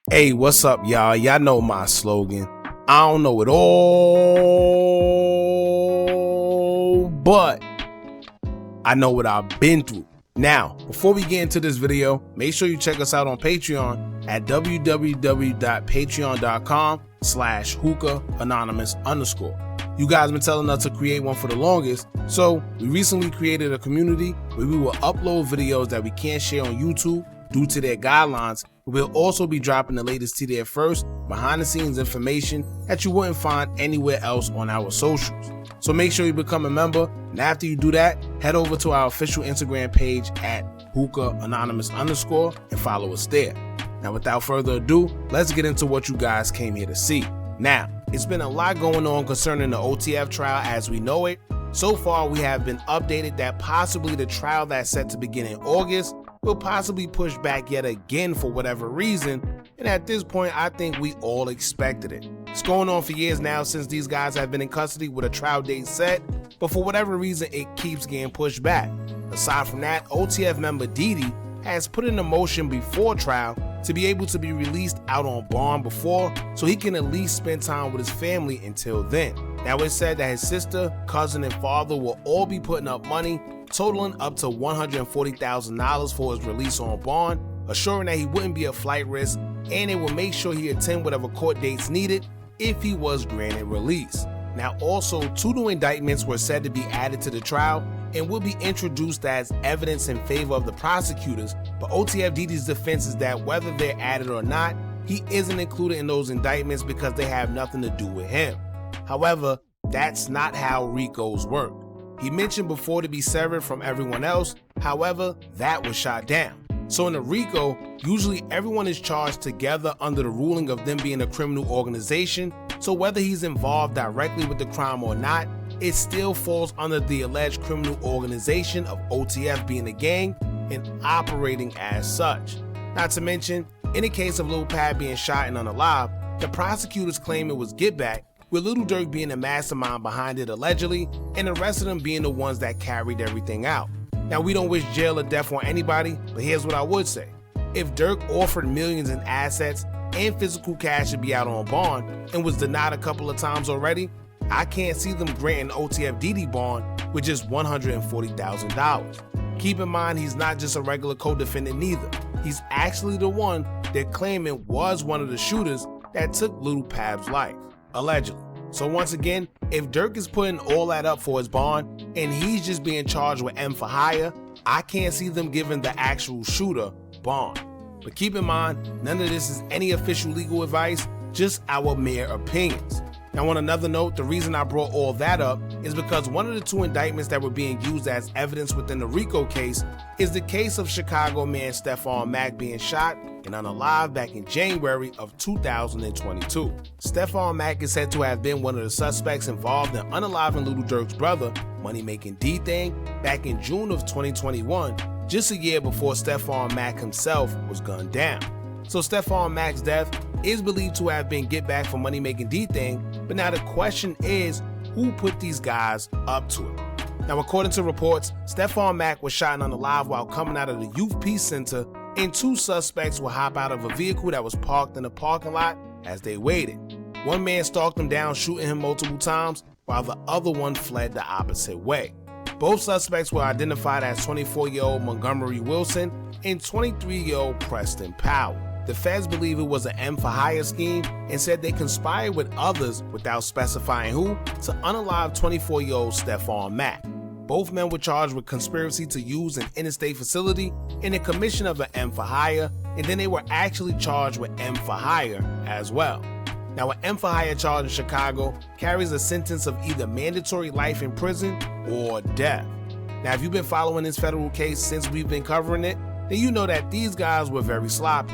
Hey, what's up, y'all? Y'all know my slogan. I don't know it all, but I know what I've been through. Now, before we get into this video, make sure you check us out on Patreon at www.patreon.com/Hookah Anonymous _. You guys been telling us to create one for the longest, so we recently created a community where we will upload videos that we can't share on YouTube due to their guidelines. We'll also be dropping the latest to there first, behind the scenes information that you wouldn't find anywhere else on our socials. So make sure you become a member, and after you do that, head over to our official Instagram page at Hookah Anonymous _ and follow us there. Now without further ado, let's get into what you guys came here to see. Now, it's been a lot going on concerning the OTF trial as we know it. So far, we have been updated that possibly the trial that's set to begin in August will possibly push back yet again for whatever reason, and at this point I think we all expected it. It's going on for years now since these guys have been in custody with a trial date set, but for whatever reason it keeps getting pushed back. Aside from that, OTF member Didi has put in a motion before trial to be able to be released out on bond before, so he can at least spend time with his family until then. Now it's said that his sister, cousin, and father will all be putting up money totaling up to $140,000 for his release on bond, assuring that he wouldn't be a flight risk, and it will make sure he attend whatever court dates needed if he was granted release. Now also, 2 new indictments were said to be added to the trial and will be introduced as evidence in favor of the prosecutors, but OTF Didi's defense is that whether they're added or not, he isn't included in those indictments because they have nothing to do with him. However, that's not how RICOs work. He mentioned before to be severed from everyone else, however, that was shot down. So in a RICO, usually everyone is charged together under the ruling of them being a criminal organization, so whether he's involved directly with the crime or not, it still falls under the alleged criminal organization of OTF being a gang and operating as such. Not to mention, in the case of Lil Pat being shot and unalive, the prosecutors claim it was get back, with Lil Durk being the mastermind behind it allegedly, and the rest of them being the ones that carried everything out. Now we don't wish jail or death on anybody, but here's what I would say. If Durk offered millions in assets and physical cash to be out on bond and was denied a couple of times already, I can't see them granting OTF Didi bond with just $140,000. Keep in mind he's not just a regular co-defendant neither. He's actually the one they're claiming was one of the shooters that took Lil Pab's life, allegedly. So once again, if Durk is putting all that up for his bond and he's just being charged with M for hire, I can't see them giving the actual shooter bond. But keep in mind, none of this is any official legal advice, just our mere opinions. Now on another note, the reason I brought all that up is because one of the 2 indictments that were being used as evidence within the RICO case is the case of Chicago man Stephon Mack being shot and unalive back in January of 2022. Stephon Mack is said to have been one of the suspects involved in unaliving Lil Durk's brother, Money Making D-Thing, back in June of 2021, just a year before Stephon Mack himself was gunned down. So Stephon Mack's death is believed to have been get back for Money Making D-Thing, but now the question is, who put these guys up to it? Now according to reports, Stephon Mack was shot and unalive while coming out of the Youth Peace Center, and 2 suspects would hop out of a vehicle that was parked in the parking lot as they waited. One man stalked him down, shooting him multiple times, while the other one fled the opposite way. Both suspects were identified as 24-year-old Montgomery Wilson and 23-year-old Preston Powell. The feds believe it was an M for hire scheme and said they conspired with others without specifying who to unalive 24-year-old Stephon Mack. Both men were charged with conspiracy to use an interstate facility and the commission of an M for hire, and then they were actually charged with M for hire as well. Now, an M for hire charge in Chicago carries a sentence of either mandatory life in prison or death. Now, if you've been following this federal case since we've been covering it, then you know that these guys were very sloppy.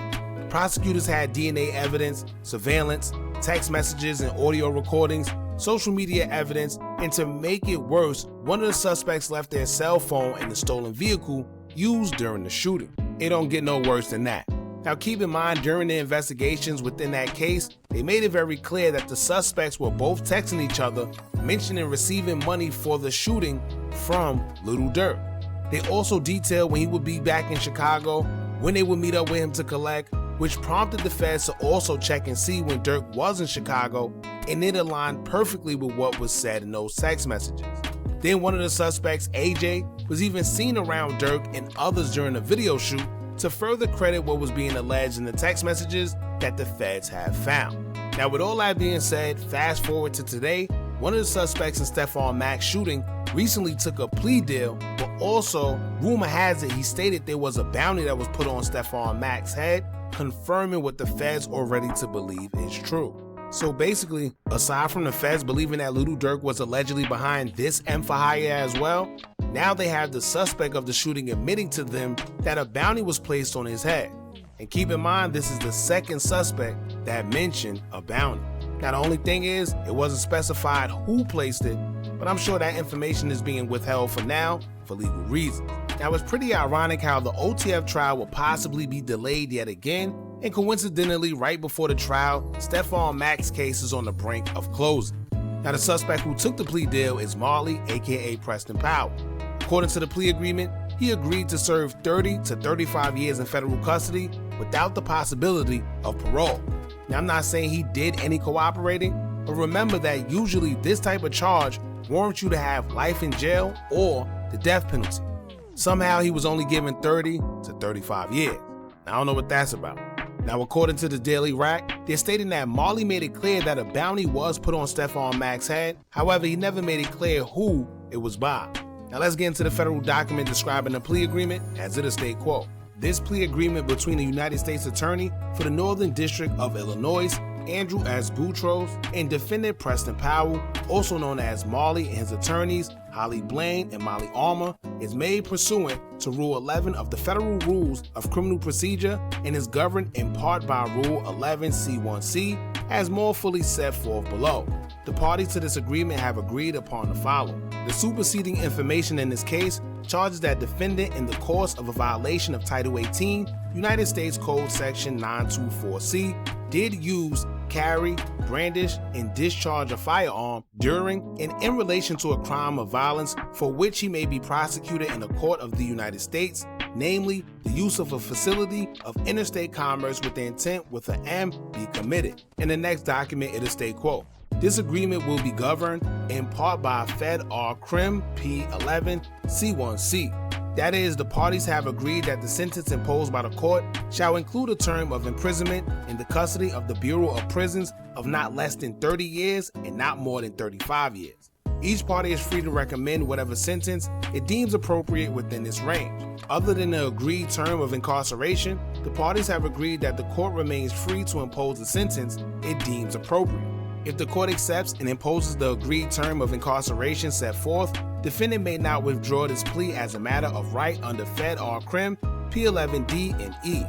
Prosecutors had DNA evidence, surveillance, text messages and audio recordings, social media evidence, and to make it worse, one of the suspects left their cell phone in the stolen vehicle used during the shooting. It don't get no worse than that. Now keep in mind, during the investigations within that case, they made it very clear that the suspects were both texting each other, mentioning receiving money for the shooting from Lil Durk. They also detailed when he would be back in Chicago, when they would meet up with him to collect, which prompted the feds to also check and see when Durk was in Chicago, and it aligned perfectly with what was said in those text messages. Then one of the suspects, AJ, was even seen around Durk and others during a video shoot to further credit what was being alleged in the text messages that the feds have found. Now, with all that being said, fast forward to today, one of the suspects in Stephon Mack's shooting recently took a plea deal, but also, rumor has it he stated there was a bounty that was put on Stephon Mack's head, confirming what the feds are ready to believe is true. So basically, aside from the feds believing that Lil Durk was allegedly behind this M for hire as well, now they have the suspect of the shooting admitting to them that a bounty was placed on his head. And keep in mind, this is the second suspect that mentioned a bounty. Now, the only thing is, it wasn't specified who placed it, but I'm sure that information is being withheld for now for legal reasons. Now, it's pretty ironic how the OTF trial will possibly be delayed yet again, and coincidentally, right before the trial, Stephon Mack's case is on the brink of closing. Now, the suspect who took the plea deal is Marley, aka Preston Powell. According to the plea agreement, he agreed to serve 30 to 35 years in federal custody without the possibility of parole. Now, I'm not saying he did any cooperating, but remember that usually this type of charge warrants you to have life in jail or the death penalty. Somehow he was only given 30 to 35 years. Now, I don't know what that's about. Now, according to the Daily Rack, they're stating that Marley made it clear that a bounty was put on Stephon Mack's head. However, he never made it clear who it was by. Now, let's get into the federal document describing the plea agreement as it is state quote. This plea agreement between the United States Attorney for the Northern District of Illinois, Andrew S. Boutros, and defendant Preston Powell, also known as Marley, and his attorneys, Holly Blaine and Molly Armour, is made pursuant to Rule 11 of the Federal Rules of Criminal Procedure and is governed in part by Rule 11C1C, as more fully set forth below. The parties to this agreement have agreed upon the following. The superseding information in this case charges that defendant, in the course of a violation of Title 18, United States Code Section 924C, did use, carry, brandish, and discharge a firearm during and in relation to a crime of violence for which he may be prosecuted in a court of the United States, namely the use of a facility of interstate commerce with the intent with an M be committed. In the next document, it is state quote. This agreement will be governed in part by Fed R. Crim P11 C1C. That is, the parties have agreed that the sentence imposed by the court shall include a term of imprisonment in the custody of the Bureau of Prisons of not less than 30 years and not more than 35 years. Each party is free to recommend whatever sentence it deems appropriate within this range. Other than the agreed term of incarceration, the parties have agreed that the court remains free to impose the sentence it deems appropriate. If the court accepts and imposes the agreed term of incarceration set forth, defendant may not withdraw this plea as a matter of right under Fed R. Crim P11D and E.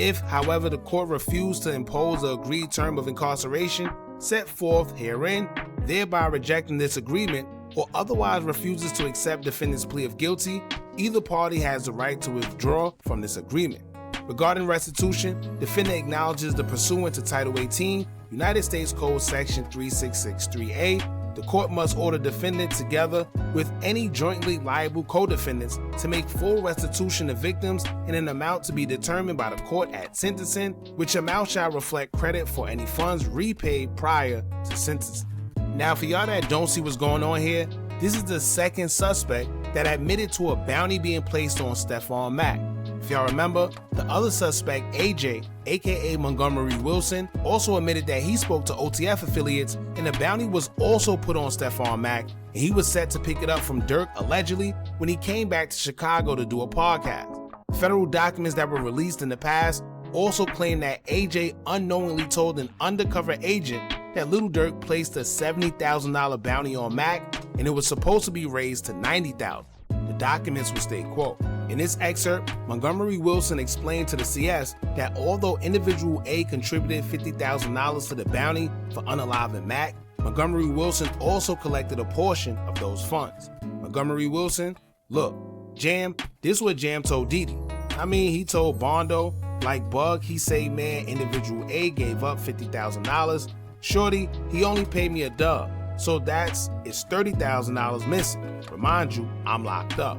If, however, the court refused to impose the agreed term of incarceration set forth herein, thereby rejecting this agreement, or otherwise refuses to accept defendant's plea of guilty, either party has the right to withdraw from this agreement. Regarding restitution, defendant acknowledges the pursuant to Title 18, United States Code Section 3663A, the court must order defendant together with any jointly liable co-defendants to make full restitution to victims in an amount to be determined by the court at sentencing, which amount shall reflect credit for any funds repaid prior to sentencing. Now, for y'all that don't see what's going on here, this is the second suspect that admitted to a bounty being placed on Stephon Mack. If y'all remember, the other suspect, AJ, aka Montgomery Wilson, also admitted that he spoke to OTF affiliates and a bounty was also put on Stephon Mack, and he was set to pick it up from Durk allegedly when he came back to Chicago to do a podcast. Federal documents that were released in the past also claim that AJ unknowingly told an undercover agent that Lil Durk placed a $70,000 bounty on Mack and it was supposed to be raised to $90,000. The documents would state, quote, in this excerpt, Montgomery Wilson explained to the CS that although individual A contributed $50,000 to the bounty for unaliving Mack, Montgomery Wilson also collected a portion of those funds. Montgomery Wilson, look, Jam, this what Jam told Didi. I mean, he told Bondo, like Bug, he say, man, individual A gave up $50,000. Shorty, he only paid me a dub. So it's $30,000 missing. Remind you, I'm locked up.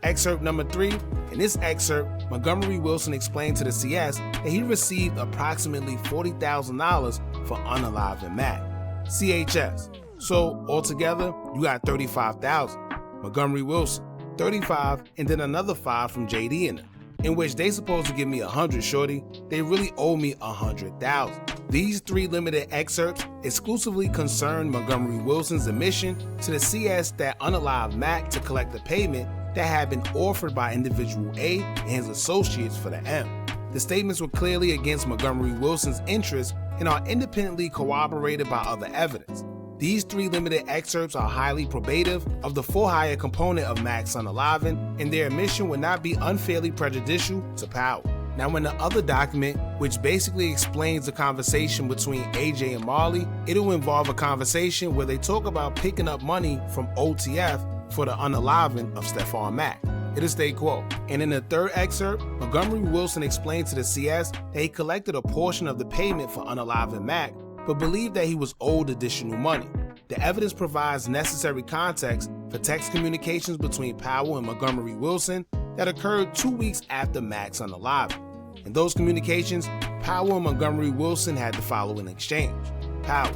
Excerpt number 3. In this excerpt, Montgomery Wilson explained to the CS that he received approximately $40,000 for unaliving Mack. CHS. So altogether, you got $35,000. Montgomery Wilson, $35, and then another $5 from JD in which they supposed to give me $100, shorty. They really owe me $100,000. These 3 limited excerpts exclusively concern Montgomery Wilson's admission to the CS that unalived Mack to collect the payment that had been offered by individual A and his associates for the M. The statements were clearly against Montgomery Wilson's interests and are independently corroborated by other evidence. These 3 limited excerpts are highly probative of the for-hire component of Mack's unaliving, and their admission would not be unfairly prejudicial to Powell. Now in the other document, which basically explains the conversation between AJ and Marley, it'll involve a conversation where they talk about picking up money from OTF for the unaliving of Stephon Mack. It'll state, quote, and in the 3rd excerpt, Montgomery Wilson explained to the CS that he collected a portion of the payment for unaliving Mack, but believed that he was owed additional money. The evidence provides necessary context for text communications between Powell and Montgomery Wilson that occurred 2 weeks after Mack's unaliving. In those communications, Powell and Montgomery Wilson had the following exchange. Powell,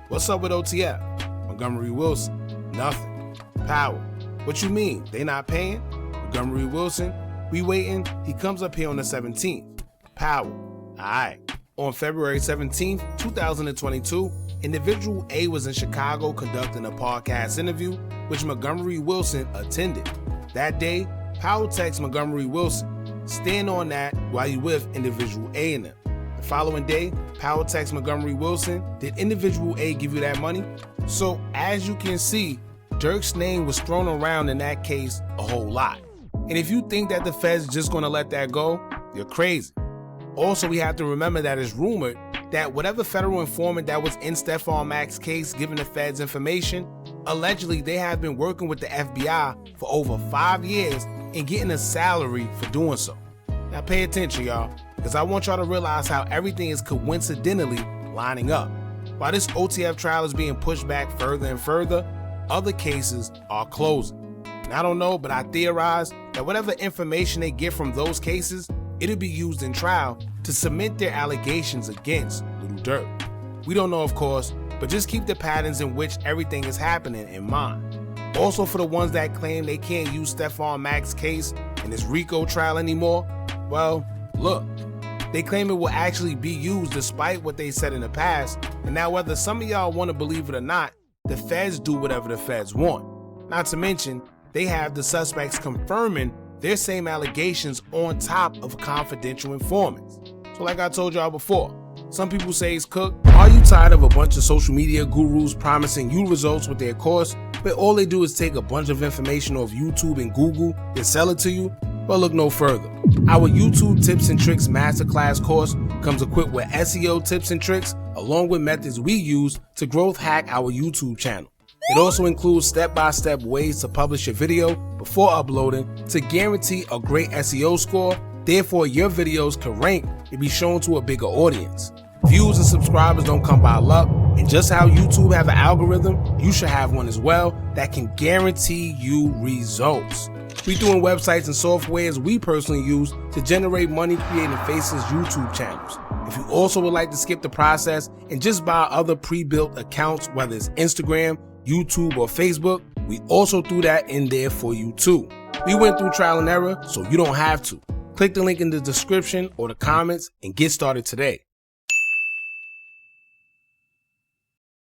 what's up with OTF? Montgomery Wilson, nothing. Powell, what you mean, they not paying? Montgomery Wilson, we waiting, he comes up here on the 17th. Powell, alright. On February 17, 2022, individual A was in Chicago conducting a podcast interview, which Montgomery Wilson attended. That day, Powell texts Montgomery Wilson, stand on that while you with individual A and them. The following day, Powell texts Montgomery Wilson, did individual A give you that money? So as you can see, Durk's name was thrown around in that case a whole lot. And if you think that the Fed's just gonna let that go, you're crazy. Also, we have to remember that it's rumored that whatever federal informant that was in Stephon Mack's case giving the feds information, allegedly they have been working with the FBI for over 5 years and getting a salary for doing so. Now pay attention, y'all, because I want y'all to realize how everything is coincidentally lining up. While this OTF trial is being pushed back further and further, other cases are closing. And I don't know, but I theorize that whatever information they get from those cases, it'll be used in trial to cement their allegations against Lil Durk. We don't know, of course, but just keep the patterns in which everything is happening in mind. Also, for the ones that claim they can't use Stephon Mack's case in this RICO trial anymore, well, look, they claim it will actually be used despite what they said in the past, and now whether some of y'all want to believe it or not, the feds do whatever the feds want. Not to mention, they have the suspects confirming their same allegations on top of confidential informants. So like I told y'all before, some people say it's cooked. Are you tired of a bunch of social media gurus promising you results with their course, but all they do is take a bunch of information off YouTube and Google and sell it to you? Well, look no further. Our YouTube Tips and Tricks Masterclass course comes equipped with SEO tips and tricks along with methods we use to growth hack our YouTube channel. It also includes step-by-step ways to publish your video before uploading to guarantee a great SEO score, therefore your videos can rank and be shown to a bigger audience. Views and subscribers don't come by luck, and just how YouTube have an algorithm, you should have one as well that can guarantee you results. We're doing websites and softwares we personally use to generate money creating Faces YouTube channels. If you also would like to skip the process and just buy other pre-built accounts, whether it's Instagram, YouTube, or Facebook, we also threw that in there for you too. We went through trial and error, so you don't have to. Click the link in the description or the comments and get started today.